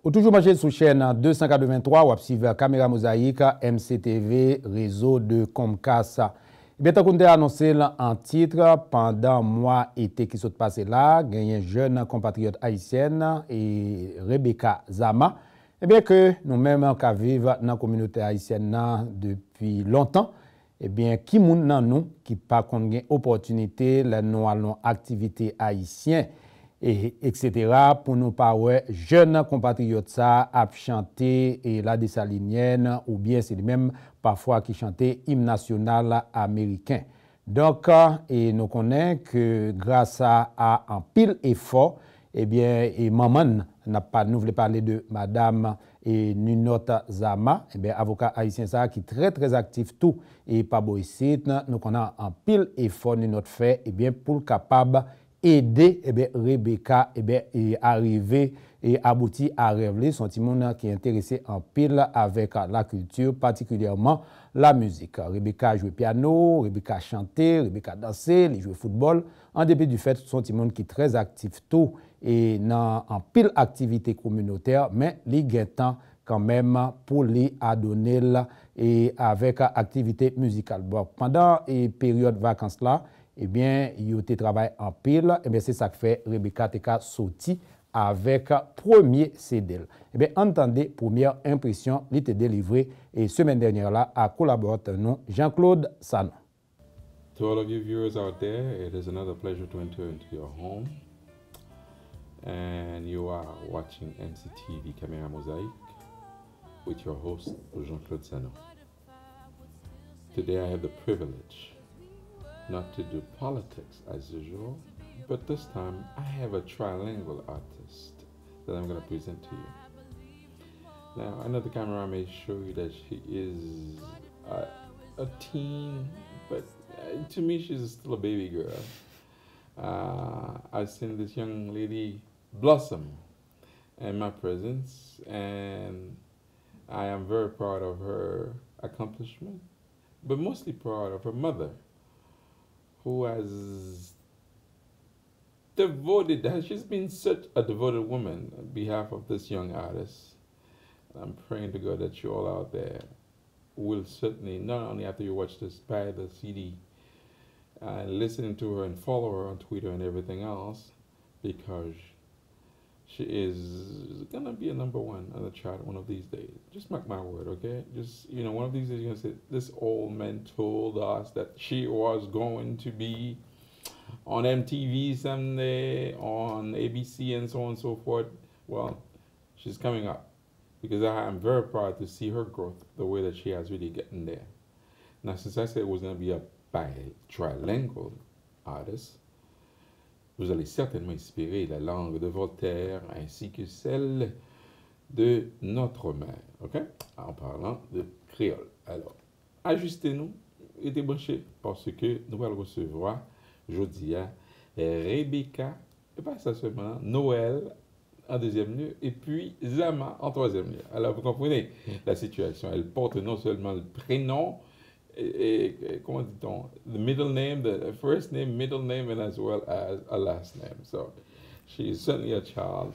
Ou toujours marché sous chaîne 283 ou suivre Caméra Mosaïque, MCTV, réseau de Comcast. Bien, tant qu'on a annoncé en titre, pendant mois été qui s'est passé là, il y a une jeune compatriote haïtienne et Rebecca NOEL. Eh bien, que nous-mêmes qui vivons dans la communauté haïtienne depuis longtemps, eh bien, qui moun nan nous qui pas qu'on gain opportunité, là nous allons activité haïtienne et etc. pour nous parler jeunes compatriotes ça à chanter et la dessalinienne ou bien c'est même parfois qui chantait hymne national américain. Donc et nous connaissons que grâce à un pile effort eh bien et maman n'a pas nous voulons parler de madame et Jean-Claude Zama, eh bien, avocat haïtien ça qui est très actif tout et pas boïsite, nous connaissons un pile effort notre fait eh bien pour capable aider eh bien Rebecca eh bien et arriver et aboutir à rêver son petit monde qui est intéressé en pile avec la culture, particulièrement la musique. Rebecca joue piano, Rebecca chanter, Rebecca danser, il joue football. En dépit du fait son petit monde qui est très actif tout et dans en pile activité communautaire, mais il gagne temps quand même pour les donner et avec activité musicale. Bon, pendant la période vacances là, eh bien, il a travaillé en pile, eh bien, c'est ça que fait Rebecca Teka sortie avec premier CD. Eh bien, entendez, première impression, il était délivré et semaine dernière là, à collaborateur non Jean-Claude Sanon. To all of you viewers out there, it is another pleasure to enter into your home. And you are watching MCTV Caméra Mosaïque with your host, Jean-Claude Sanon. Today I have the privilege not to do politics as usual, but this time I have a trilingual artist that I'm going to present to you. Now, I know the camera may show you that she is a teen, but to me she's still a baby girl. I've seen this young lady blossom in my presence, and I am very proud of her accomplishment, but mostly proud of her mother, who has she's been such a devoted woman on behalf of this young artist. I'm praying to God that you all out there will certainly, not only after you watch this, buy the CD and listen to her and follow her on Twitter and everything else, because she is gonna be a #1 on the chart one of these days. Just mark my word, okay? Just, you know, one of these days you're gonna say, this old man told us that she was going to be on MTV someday, on ABC and so on and so forth. Well, she's coming up, because I am very proud to see her growth, the way that she has really gotten there. Now, since I said it was gonna be a trilingual artist, vous allez certainement inspirer la langue de Voltaire ainsi que celle de notre mère, ok? En parlant de créole. Alors, ajustez-nous et débranchez, parce que nous allons recevoir aujourd'hui Rebecca, et pas ça seulement, Noël en deuxième lieu, et puis Zama en troisième lieu. Alors, vous comprenez la situation. Elle porte non seulement le prénom, comment dit-on, the middle name, the first name, middle name, and as well as a last name. So she is certainly a child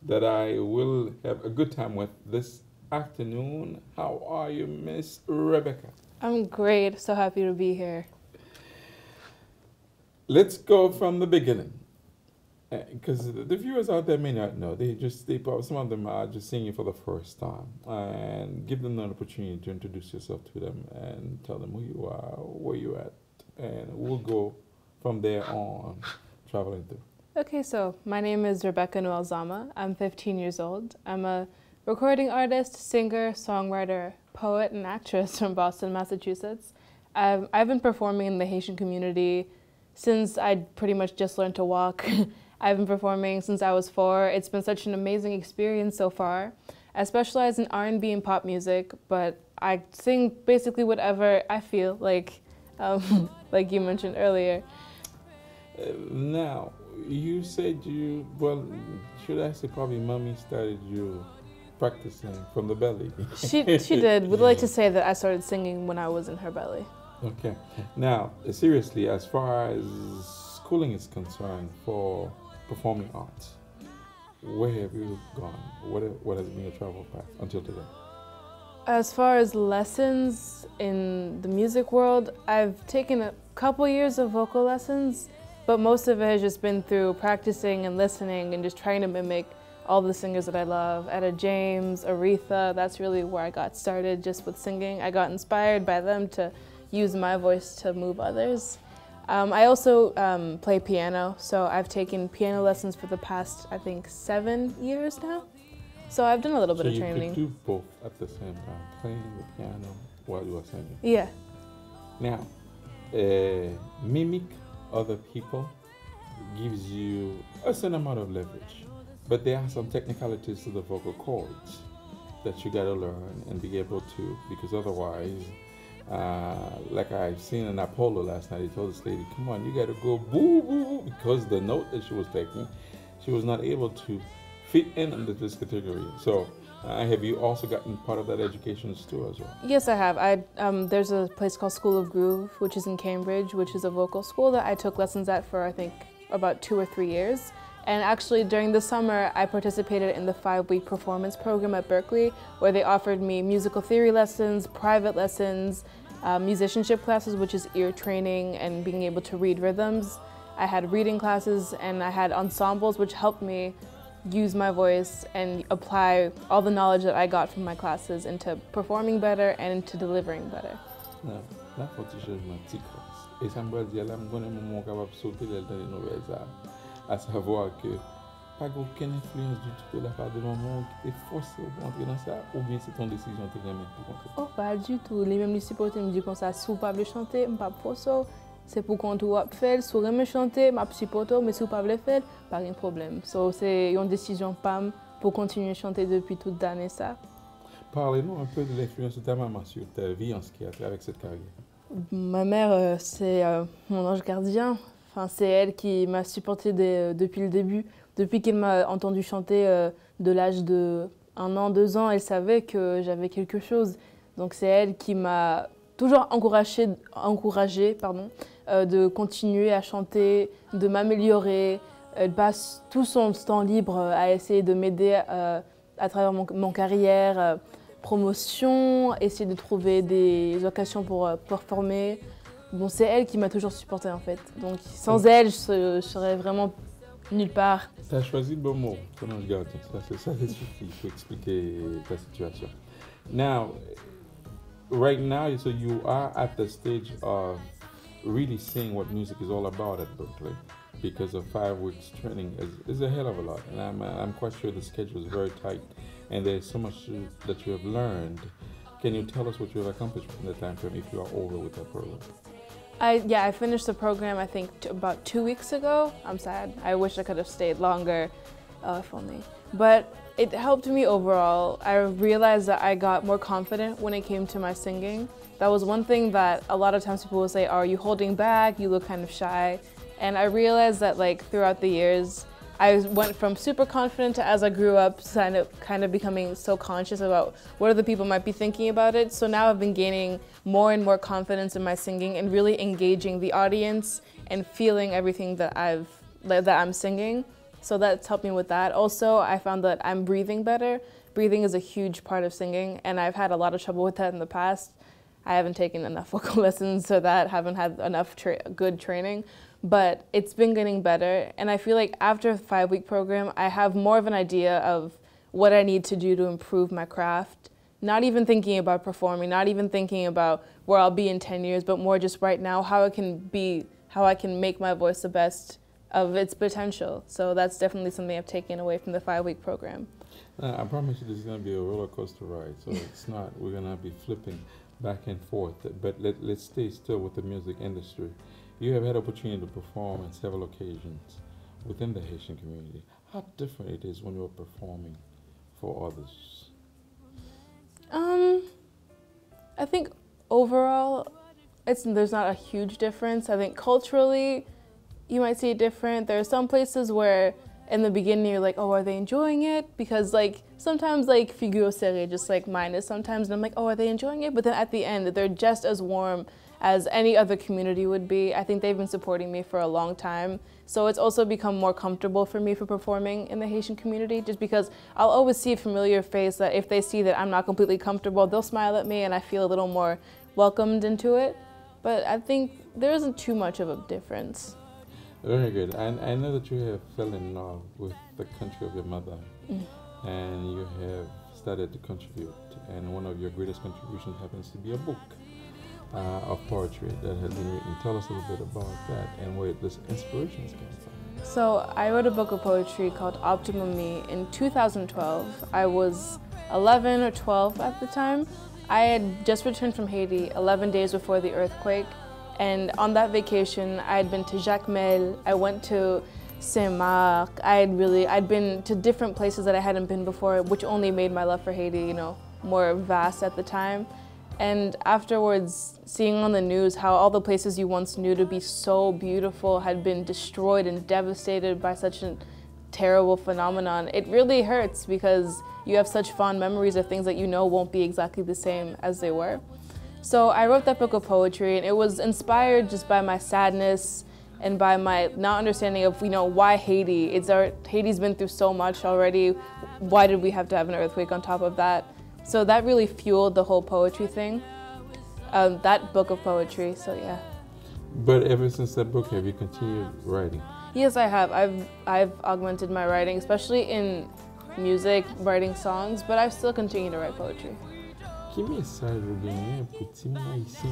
that I will have a good time with this afternoon. How are you, Miss Rebecca? I'm great. So happy to be here. Let's go from the beginning, because the viewers out there may not know. Some of them are just seeing you for the first time, and give them an opportunity to introduce yourself to them and tell them who you are, where you at, and we'll go from there on, traveling through. Okay, so my name is Rebecca NOEL ZAMA. I'm 15 years old. I'm a recording artist, singer, songwriter, poet, and actress from Boston, Massachusetts. I've been performing in the Haitian community since I pretty much just learned to walk. I've been performing since I was 4. It's been such an amazing experience so far. I specialize in R&B and pop music, but I sing basically whatever I feel like you mentioned earlier. Now, you said should I say probably mommy started you practicing from the belly? She did. We'd like to say that I started singing when I was in her belly. Okay. Now, seriously, as far as schooling is concerned for performing arts, where have you gone? What has been your travel path until today? As far as lessons in the music world, I've taken a couple years of vocal lessons, but most of it has just been through practicing and listening and just trying to mimic all the singers that I love. Etta James, Aretha, that's really where I got started just with singing. I got inspired by them to use my voice to move others. I also play piano, so I've taken piano lessons for the past, I think, 7 years now. So I've done a little bit of training. So you could do both at the same time, playing the piano while you are singing? Yeah. Now, mimic other people gives you a certain amount of leverage, but there are some technicalities to the vocal cords that you gotta learn and be able to, because otherwise, like I've seen in Apollo last night, he told this lady, come on, you gotta go boo, boo, boo, because the note that she was taking, she was not able to fit in under this category. So have you also gotten part of that education too as well? Yes, I have. There's a place called School of Groove, which is in Cambridge, which is a vocal school that I took lessons at for, I think, about 2 or 3 years. And actually during the summer, I participated in the 5-week performance program at Berkeley, where they offered me musical theory lessons, private lessons, musicianship classes, which is ear training and being able to read rhythms. I had reading classes and I had ensembles, which helped me use my voice and apply all the knowledge that I got from my classes into performing better and into delivering better. Là, faut que je me dise et ça me dit là, je suis capable de sauter dans les nouvelles armes, à savoir que pas aucune influence du tout de la part de maman qui t'est forcé pour entrer dans ça, ou bien c'est ton décision de te remettre pour entrer? Oh, pas du tout. Les mêmes supporters me disent comme ça, si vous ne pouvez pas chanter, je ne pas forcer. C'est pour qu'on doit faire, si vous aimez chanter, je supporte, mais si vous ne pouvez pas le faire, pas de problème. So, c'est une décision PAM pour continuer à chanter depuis toute l'année ça. Parlez-nous un peu de l'influence de ta maman sur ta vie en ce qui a trait avec cette carrière. Ma mère, c'est mon ange gardien. Enfin, c'est elle qui m'a supporté depuis le début. Depuis qu'elle m'a entendu chanter de l'âge de 1 an, 2 ans, elle savait que j'avais quelque chose. Donc c'est elle qui m'a toujours encouragé de continuer à chanter, de m'améliorer. Elle passe tout son temps libre à essayer de m'aider à travers mon carrière, promotion, essayer de trouver des occasions pour performer. Bon, c'est elle qui m'a toujours supportée en fait. Donc sans elle, je serais vraiment nulle part. Tu as choisi le bon mot, ton ange gardien. Ça c'est suffit pour expliquer ta situation. Now, right now, so you are at the stage of really seeing what music is all about at Berkeley, because of 5 weeks training is a hell of a lot, and I'm quite sure the schedule is very tight, and there's so much that you have learned. Can you tell us what you have accomplished in the time frame if you are over with that program? I finished the program I think about 2 weeks ago. I'm sad. I wish I could have stayed longer, if only. But it helped me overall. I realized that I got more confident when it came to my singing. That was one thing that a lot of times people will say, are you holding back? You look kind of shy. And I realized that like throughout the years, I went from super confident to, as I grew up, kind of becoming so conscious about what other people might be thinking about it. So now I've been gaining more and more confidence in my singing and really engaging the audience and feeling everything that I'm singing. So that's helped me with that. Also, I found that I'm breathing better. Breathing is a huge part of singing, and I've had a lot of trouble with that in the past. I haven't taken enough vocal lessons, so that haven't had enough good training. But it's been getting better, and I feel like after a 5-week program, I have more of an idea of what I need to do to improve my craft. Not even thinking about performing, not even thinking about where I'll be in 10 years, but more just right now, how I can make my voice the best of its potential. So that's definitely something I've taken away from the 5-week program. I promise you this is going to be a roller coaster ride, so it's not, we're going to be flipping back and forth, but let's stay still with the music industry. You have had opportunity to perform on several occasions within the Haitian community. How different it is when you're performing for others? I think overall, there's not a huge difference. I think culturally, you might see it different. There are some places where in the beginning you're like, oh, are they enjoying it? Because like sometimes like figure serré, just like mine is sometimes, and I'm like, oh, are they enjoying it? But then at the end, they're just as warm as any other community would be. I think they've been supporting me for a long time. So it's also become more comfortable for me for performing in the Haitian community, just because I'll always see a familiar face that if they see that I'm not completely comfortable, they'll smile at me and I feel a little more welcomed into it. But I think there isn't too much of a difference. Very good. And I know that you have fell in love with the country of your mother, and you have started to contribute. And one of your greatest contributions happens to be a book of poetry that has been written. Tell us a little bit about that and where this inspirations came from. So I wrote a book of poetry called Optimum Me in 2012. I was 11 or 12 at the time. I had just returned from Haiti 11 days before the earthquake, and on that vacation I had been to Jacmel, I went to Saint-Marc, I'd been to different places that I hadn't been before, which only made my love for Haiti, you know, more vast at the time. And afterwards, seeing on the news how all the places you once knew to be so beautiful had been destroyed and devastated by such a terrible phenomenon, it really hurts because you have such fond memories of things that you know won't be exactly the same as they were. So I wrote that book of poetry, and it was inspired just by my sadness and by my not understanding of, you know, why Haiti? Haiti's been through so much already. Why did we have to have an earthquake on top of that? So that really fueled the whole poetry thing, that book of poetry, so yeah. But ever since that book, have you continued writing? Yes, I have. I've augmented my writing, especially in music, writing songs, but I still continue to write poetry. Quel message vous gagnez pour les Haïtiens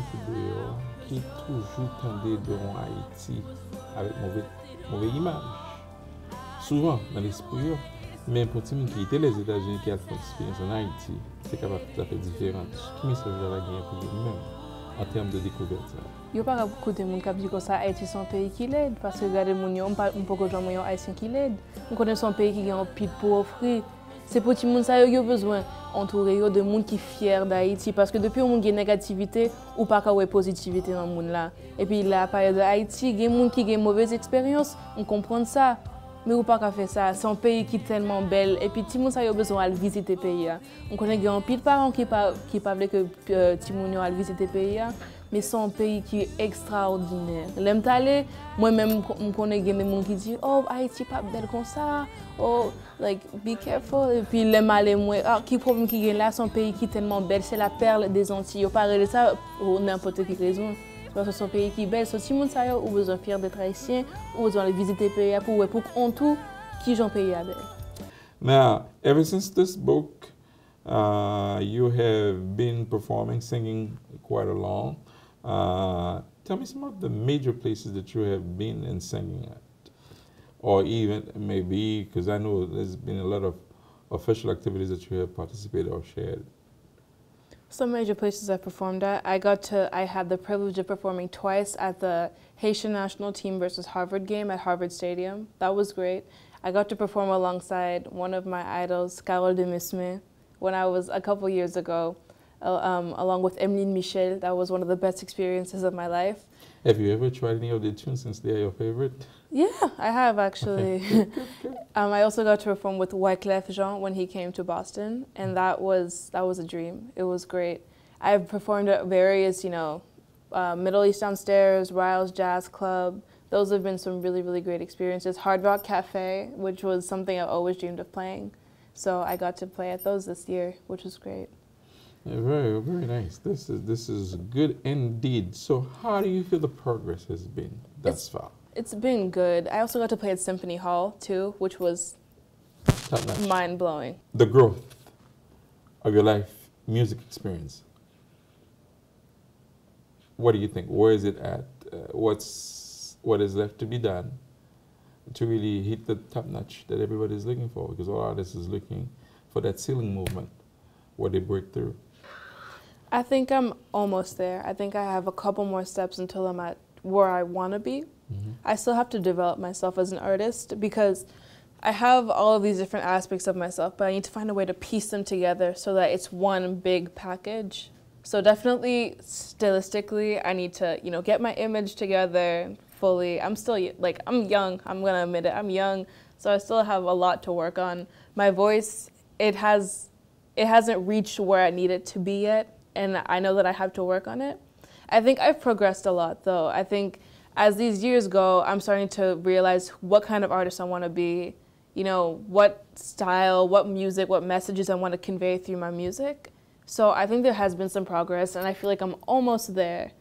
qui toujours tendent devant Haïti avec mauvaise image? Souvent dans l'esprit, mais pour les gens qui étaient les États-Unis qui ont fait expérience en Haïti, c'est capable tout à fait différent. Quel message vous avez gagné pour vous-même en termes de découverte? Il n'y a pas beaucoup de gens qui disent que ça, Haïti c'est un pays qui l'aide, parce que regardez, on ne peut pas dire Haïtien qui l'aide. On connaît un pays qui a un pile pour offrir. C'est pour les gens qui ont besoin d'entourer de gens qui sont fiers d'Haïti, parce que depuis qu'il y a une négativité, ou pas qu'il y a une positivité dans le monde là. Et puis la période d'Haïti, il y a des gens qui ont une mauvaise expérience, on comprend ça. Mais ou pas qu'à faire ça, c'est un pays qui est tellement belle et puis tout le monde a besoin de visiter le pays. On connaît un pile de parents qui parlent que tout le monde a visiter le pays, mais c'est un pays qui est extraordinaire. L'aime aller, moi-même je connais des gens qui disent oh Haïti pas belle comme ça, oh like be careful et puis l'aime aller moi qui problème qui est là, c'est un pays qui est tellement belle, c'est la perle des Antilles. On parle de ça pour n'importe quelle raison. Parce que c'est un pays qui est belle. So, si les gens ont besoin de fier d'être haïtien, ou besoin de visiter le pays pour qu'on tout qui j'en pays avec. Now, ever since this book, you have been performing, singing quite along. Tell me some of the major places that you have been and singing at, or even maybe because I know there's been a lot of official activities that you have participated or shared. Some major places I performed at. I had the privilege of performing twice at the Haitian national team versus Harvard game at Harvard Stadium. That was great. I got to perform alongside one of my idols, Carole de Mesme, when I was a couple years ago, along with Emeline Michel. That was one of the best experiences of my life. Have you ever tried any of their tunes since they are your favorite? Yeah, I have actually. Good. I also got to perform with Wyclef Jean when he came to Boston, and that was a dream. It was great. I've performed at various, Middle East Downstairs, Riles Jazz Club. Those have been some really, really great experiences. Hard Rock Cafe, which was something I've always dreamed of playing. So I got to play at those this year, which was great. Yeah, very, very nice. This is good indeed. So how do you feel the progress has been thus far? It's been good. I also got to play at Symphony Hall too, which was mind-blowing. The growth of your life music experience. What do you think? Where is it at? What is left to be done to really hit the top notch that everybody is looking for? Because all artists is looking for that ceiling movement where they break through. I think I'm almost there. I think I have a couple more steps until I'm at where I want to be. I still have to develop myself as an artist because I have all of these different aspects of myself, but I need to find a way to piece them together so that it's one big package. So definitely stylistically, I need to, get my image together fully. I'm still, I'm young. I'm going to admit it. I'm young, so I still have a lot to work on. My voice, it hasn't reached where I need it to be yet, and I know that I have to work on it. I think I've progressed a lot, though. I think as these years go, I'm starting to realize what kind of artist I want to be, you know, what style, what music, what messages I want to convey through my music. So I think there has been some progress, and I feel like I'm almost there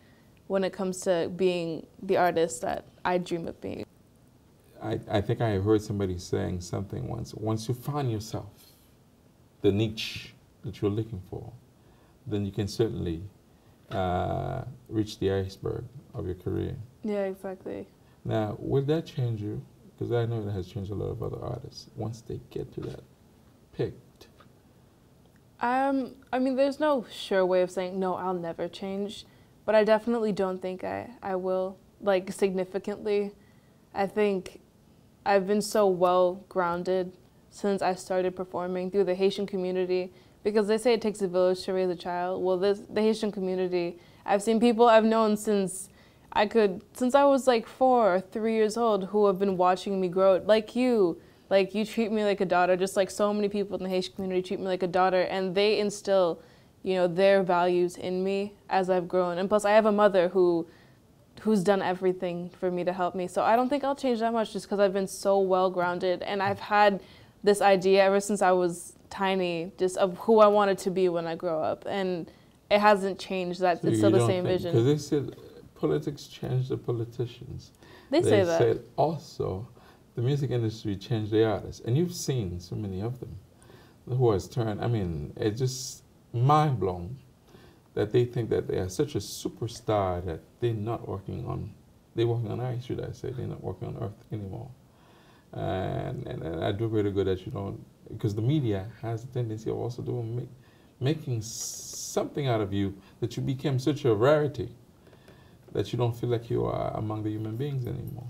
when it comes to being the artist that I dream of being. I think I heard somebody saying something once. Once you find yourself, the niche that you're looking for, then you can certainly reach the iceberg of your career. Yeah, exactly. Now, will that change you? Because I know that has changed a lot of other artists once they get to that picked. I mean, there's no sure way of saying, no, I'll never change. But I definitely don't think I will, like, significantly. I think I've been so well grounded since I started performing through the Haitian community, because they say it takes a village to raise a child. Well, the Haitian community, I've seen people I've known since I was like 4 or 3 years old who have been watching me grow, like you. Like, you treat me like a daughter, just like so many people in the Haitian community treat me like a daughter, and they instill, you know, their values in me as I've grown. And plus, I have a mother who's done everything for me to help me. So I don't think I'll change that much just because I've been so well grounded, and I've had this idea ever since I was tiny, just of who I wanted to be when I grow up, and it hasn't changed. That it's still the same vision. Because they said politics changed the politicians. They say that. They said also the music industry changed the artists, and you've seen so many of them who has turned. I mean, it's just mind blown that they think that they are such a superstar that they're not working on. They're working on ice, should I say? They're not working on earth anymore. And I do really good that you don't, because the media has a tendency of also making something out of you that you became such a rarity that you don't feel like you are among the human beings anymore.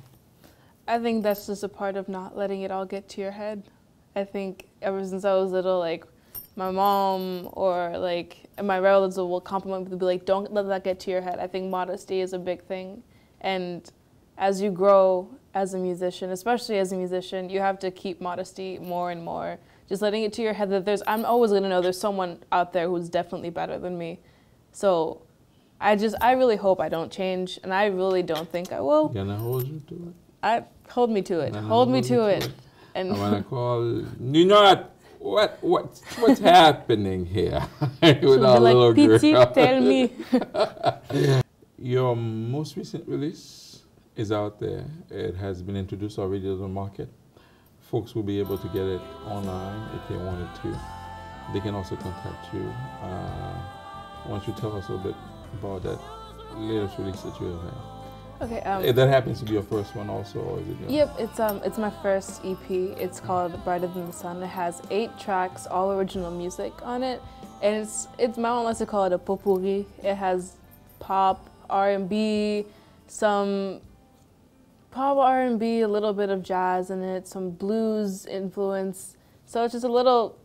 I think that's just a part of not letting it all get to your head. I think ever since I was little, like, my mom or like my relatives will compliment me, they'll be like, don't let that get to your head. I think modesty is a big thing. And as you grow as a musician, especially as a musician, you have to keep modesty more and more. Just letting it to your head that I'm always gonna know there's someone out there who's definitely better than me. So I really hope I don't change, and I really don't think I will. Can I hold you to it? Hold me to it. Hold me to it. And I wanna call, you know what? What's happening here with our like, little Piti, girl? tell me. Your most recent release is out there. It has been introduced already to the market. Folks will be able to get it online if they wanted to. They can also contact you. Why don't you tell us a little bit about that latest release that you have had? Okay. That happens to be your first one also, or is it yours? Yep, it's my first EP. It's called Brighter Than the Sun. It has 8 tracks, all original music on it, and it's my mom likes to call it a potpourri. It has pop, R&B, some pop R&B, a little bit of jazz in it, some blues influence. So it's just a little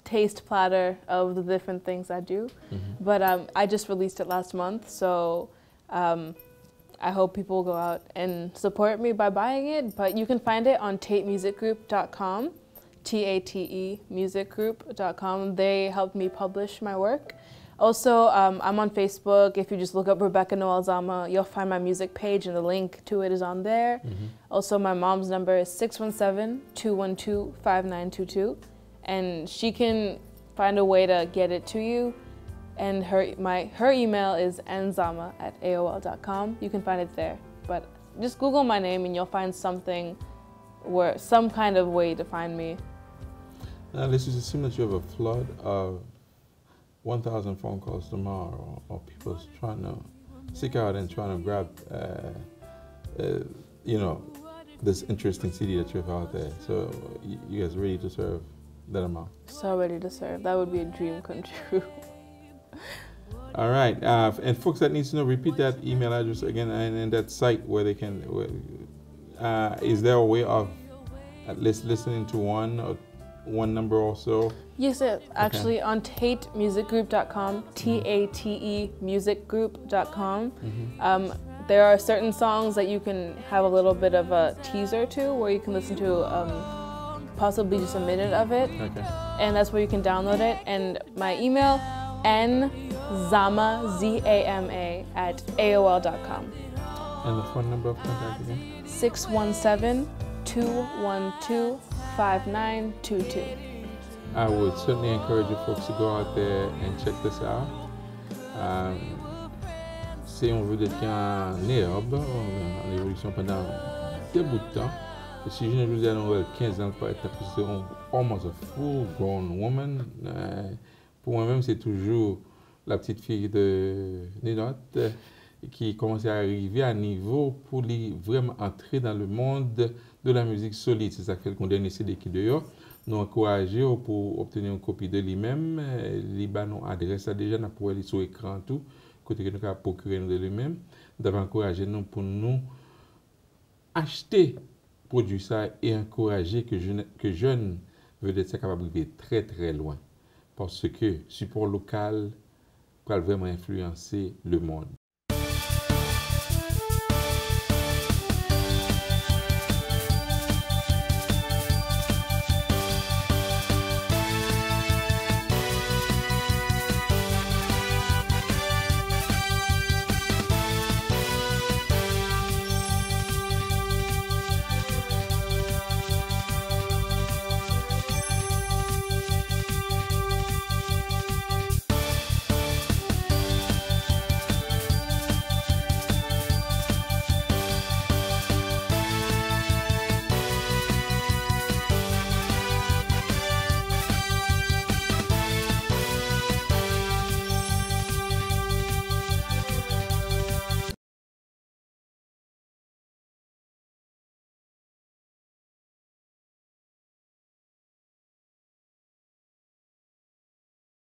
taste platter of the different things I do. Mm-hmm. But I just released it last month, so I hope people will go out and support me by buying it. But you can find it on tatemusicgroup.com, TATE musicgroup.com. They helped me publish my work. Also, I'm on Facebook. If you just look up Rebecca NOEL ZAMA, you'll find my music page, and the link to it is on there. Mm-hmm. Also, my mom's number is 617-212-5922, and she can find a way to get it to you. And her email is nzama@aol.com. You can find it there. But just Google my name and you'll find something, some kind of way to find me. Now, let's just assume that you have a flood of 1,000 phone calls tomorrow, or people trying to seek out and trying to grab, this interesting CD that you have out there. So you guys ready to serve that amount? So ready to serve. That would be a dream come true. All right, and folks that need to know, repeat that email address again and that site where they can. Is there a way of at least listening to one number also? Yes, actually okay. On tatemusicgroup.com, TATE musicgroup.com. Mm-hmm. There are certain songs that you can have a little bit of a teaser to, where you can listen to possibly just a minute of it. Okay. And that's where you can download it. And my email, Zama, Z-A-M-A, at AOL.com. And the phone number of contact again? 617-212-5922. I would certainly encourage you folks to go out there and check this out. Si on veut d'être en herbe, en évolution pendant un bout de temps, et si je ne vous dis à Noël 15 ans, pour être almost a full-grown woman, pour moi-même, c'est toujours la petite fille de Nénote qui commence à arriver à un niveau pour vraiment entrer dans le monde de la musique solide. C'est ça que fait qu'on dernier CD qui dehors. Nous encourager pour obtenir une copie de lui-même. Liban adresse à déjà, nous pouvons aller sur l'écran tout, côté que nous avons procuré de lui-même. Nous devons encourager nous pour nous acheter produit ça et encourager que jeunes veulent être capables de très très loin. Parce que support local peut vraiment influencer le monde.